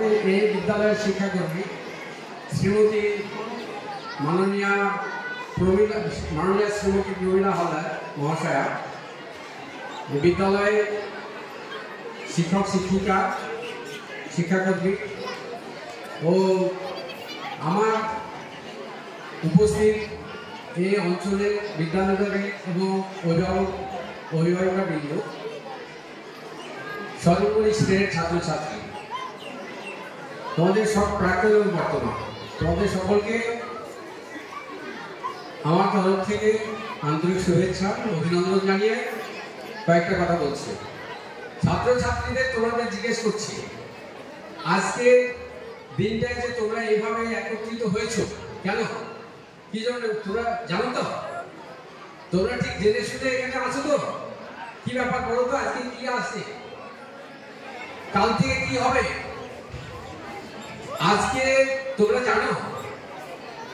এই বিদ্যালয়ের শিক্ষাকর্মী শ্রীমতী মাননীয়া শ্রীমতী প্রমীলা হালদার মহাশয়া, বিদ্যালয়ে শিক্ষক শিক্ষিকা শিক্ষাকর্মী ও আমার উপস্থিত এই অঞ্চলের বিদ্যালয় এবং অভিভাবকবৃন্দ, সর্বোপরি শ্রেণীর ছাত্রছাত্রী, তোমাদের সব প্রাক্তন এবং বর্তমান, তোমাদের সকলকে আমার তরফ থেকে আন্তরিক শুভেচ্ছা অভিনন্দন জানিয়ে কয়েকটা কথা বলছি। ছাত্রছাত্রীদের তোমাদের জিজ্ঞেস করছি, আজকে দিনটায় যে তোমরা এইভাবে একত্রিত হয়েছো কেন, কি জন্য তোমরা জানো তো? তোমরা ঠিক জেনে শুনে এখানে আছো তো? কি ব্যাপার বলো তো? আজকে কি আসছে, কাল থেকে কি হবে? আজকে তোমরা জানো,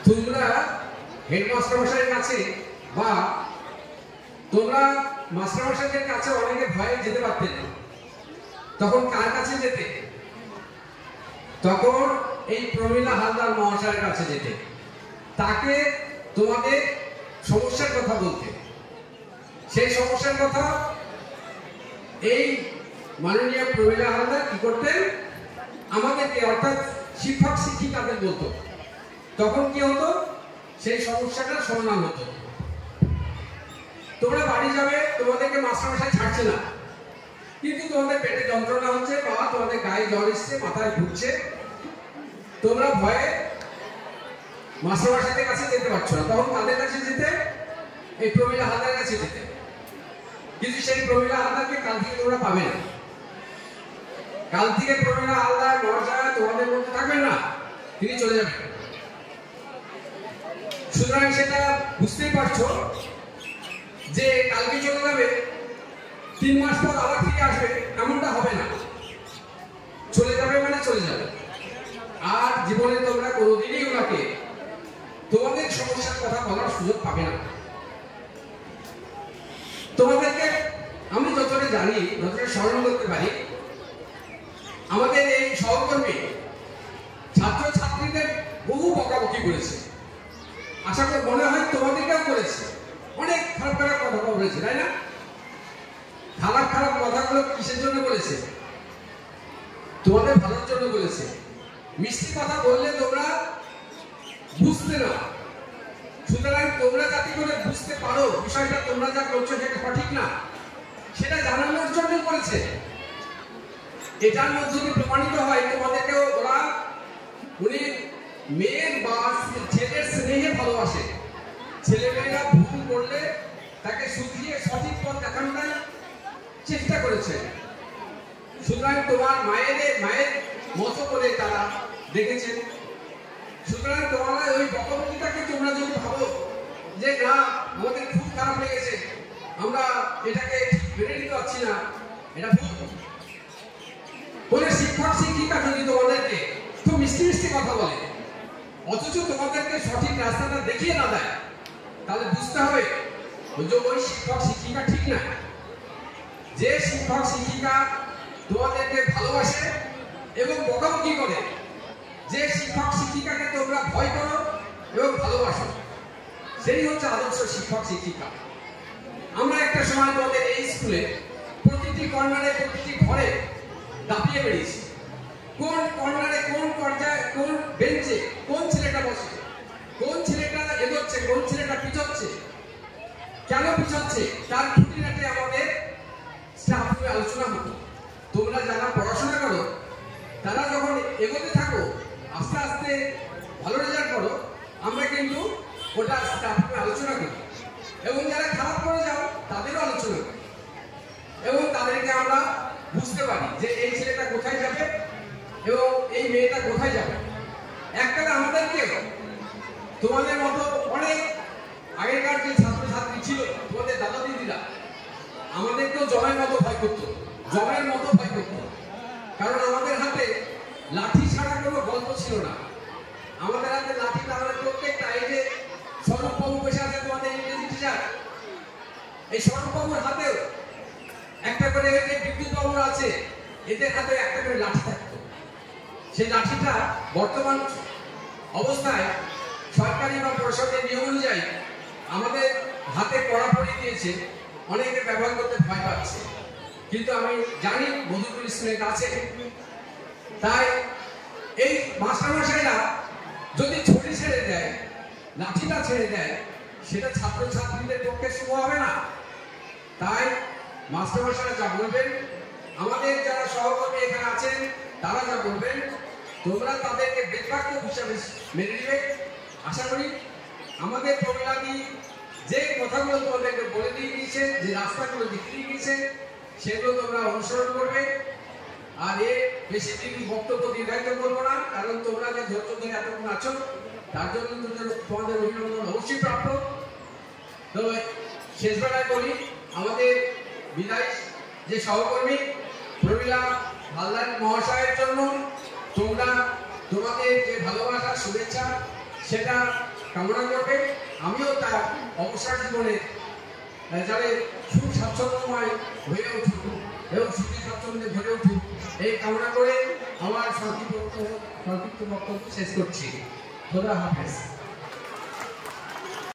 তোমরা হেডমাস্টার মশাইয়ের কাছে বা তোমরা মাস্টারমশাইদের কাছে অনেকে ভয়ে যেতে পারতেন না। তখন কার কাছে যেতে? তখন এই প্রমীলা হালদার মহাশয়ের কাছে যেতে, তাকে তোমাদের সমস্যার কথা বলতে। সেই সমস্যার কথা এই মাননীয় প্রমীলা হালদার কি করতেন? আমাদেরকে অর্থাৎ শিক্ষক শিক্ষিকাদের বলতো। তখন কি হতো? সেই সমস্যাটা সমাধান হতো। তোমরা বাড়ি যাবে, তোমাদেরকে মাস্টারমশাই ছাড়ছে না, কিন্তু তোমাদের পেটে যন্ত্রণা হচ্ছে বা তোমাদের গায়ে জ্বর এসছে, মাথায় ঘুরছে, তোমরা ভয়ে মাস্টারমশাইদের কাছে যেতে পারছো না। তখন তাদের কাছে যেতে, এই প্রমীলা হালদার কাছে যেতে। কিন্তু সেই প্রমীলা হালদারকে কাল থেকে তোমরা পাবে না। কাল থেকে প্রমীলা হালদার মহাশয়া তোমাদের মধ্যে থাকবেন না, তিনি চলে যাবেন। সুতরাং সেটা বুঝতেই পারছো যে কালকে চলে যাবে, 3 মাস পর আবার ফিরে আসবে, এমনটা হবে না। চলে যাবে মানে চলে যাবে। আর জীবনে তোমরা কোনোদিনই ওনাকে তোমাদের সমস্যার কথা বলার সুযোগ পাবে না। তোমাদেরকে আমি যতটা জানি, যতটা স্মরণ করতে পারি, আমাদের এই সহকর্মী ছাত্রছাত্রীদের বহু বকাবকি করেছে। আশা করি মনে হয় তোমাদেরকেও করেছে। অনেক খারাপ খারাপ কথা বলেছে, তাই না? খারাপ খারাপ কথাগুলো কিসের জন্য বলেছে? তোমাদের ভালোর জন্য বলেছে। মিষ্টি কথা বললে তোমরা বুঝতে না। সুতরাং তোমরা যাতে করে বুঝতে পারো বিষয়টা তোমরা যা করছো সেটা সঠিক না, সেটা জানানোর জন্য করেছে। এটার মধ্যে যদি প্রমাণিত হয় তোমাদেরকেও উনি মেয়ের বা ছেলের স্নেহে ভালোবাসে। ছেলেমেয়েরা ভুল করলে তাকে শুধিয়ে সঠিক পথ দেখানোর চেষ্টা করেছে। সুতরাং তোমার মায়ের মতো করে তারা দেখেছেন। সুতরাং তোমরা ওই বক্তব্যটাকে তোমরা যদি ভাবো যে না, আমাদের খুব খারাপ লেগেছে, আমরা এটাকে মেনে নিতে পারছি না, এটা ভুল বলে শিক্ষক শিক্ষিকা যদি তোমাদেরকে খুব মিষ্টি মিষ্টি কথা বলে, অথচ তোমাদেরকে সঠিক রাস্তাটা দেখিয়ে না দেয়, তাহলে বুঝতে হবে যে ওই শিক্ষক শিক্ষিকা ঠিক না। যে শিক্ষক শিক্ষিকা তোমাদেরকে ভালোবাসে এবং বকাবকি করে, যে শিক্ষক শিক্ষিকাকে তোমরা ভয় করো এবং ভালোবাসো, সেই হচ্ছে আদর্শ শিক্ষক শিক্ষিকা। আমরা একটা সময় তোমাদের এই স্কুলে প্রতিটি কর্নারে, প্রতিটি ঘরে দাপিয়ে বেরিয়েছি। কোন কর্নারে, কোন পর্যায়ে, কোন বেঞ্চে কোন ছেলেটা বসে, কোন ছেলেটা এগোচ্ছে, কোন ছেলেটা পিছচ্ছে, কেন পিছচ্ছে, তার খুঁটিনাটি আমাদের স্টাফ রুমে আলোচনা হতো। তোমরা যারা পড়াশোনা করো, তারা যখন এগোতে থাকো, আস্তে আস্তে ভালো রেজাল্ট করো, আমরা কিন্তু ওটা স্টাফ রুমে আলোচনা করি। এবং যারা খারাপ করে যাও তাদেরও আলোচনা করি এবং তাদেরকে আমরা বুঝতে পারি যে এই ছেলেটা কোথায় যাবে এবং এই মেয়েটা কোথায় যাবে। এককালে আমাদেরকে তোমাদের মতো অনেক আগেকার যে ছাত্রছাত্রী ছিল, তোমাদের দাদা দিদিরা আমাদেরকেও জমের মতো ভয় করতো, জমের মতো ভয় করতো। কারণ আমাদের হাতে লাঠি ছাড়া কোনো গল্প ছিল না। আমাদের হাতে লাঠি তাহলে প্রত্যেকটা, এই যে স্বরূপবাবু বসে আছে তোমাদের ইংরেজি টিচার, এই স্বরূপবাবুর হাতেও একটা করে, বিদ্যুৎ বাবুর আছে, এদের হাতে একটা করে লাঠি থাকতো। সেই লাঠিটা বর্তমান অবস্থায় সরকারি বা প্রশাসনের নিয়ম অনুযায়ী আমাদের হাতে কড়াকড়ি দিয়েছে, অনেকে ব্যবহার করতে ভয় পাচ্ছে, কিন্তু আমি জানি মধুপুর স্টুডেন্ট আছে, তাই এই মাস্টারমশাইরা যদি ছুটি ছেড়ে দেয়, লাঠিটা ছেড়ে দেয়, সেটা ছাত্রছাত্রীদের পক্ষে শুভ হবে না। তাই মাস্টারমশাইরা যা বলবেন, আমাদের যারা সহকর্মী এখানে আছেন তারা যা বলবেন, তোমরা তাদেরকে বেদবাক্য হিসাবে মেনে নিবে। আশা করি আমাদের প্রমিলাদি যে কথাগুলো তোমাদেরকে বলে দিয়ে গিয়েছে, যে রাস্তাগুলো দেখিয়ে গিয়েছে, সেগুলো তোমরা অনুসরণ করবে। আর বেশি দিন বক্তব্য দীর্ঘায়িত করবো না, কারণ তোমরা যে ধৈর্য ধরে এতক্ষণ আছো তার জন্য তোমাদের অভিনন্দন অবশ্যই প্রাপ্য। তো শেষবেলায় বলি, আমাদের বিদায় যে সহকর্মী প্রমীলা হালদার মহাশয়ের জন্য তোমরা তোমাদের যে ভালোবাসা শুভেচ্ছা সেটা কামনা করবে। আমিও তার অবসর জীবনে যাতে সুখ স্বাচ্ছন্দ্যময় হয়ে উঠুক এবং সুখী স্বাচ্ছন্দ্যে ভরে উঠুক, এই কামনা করে আমার সংক্ষিপ্ত বক্তব্য শেষ করছি। খোদা হাফেজ।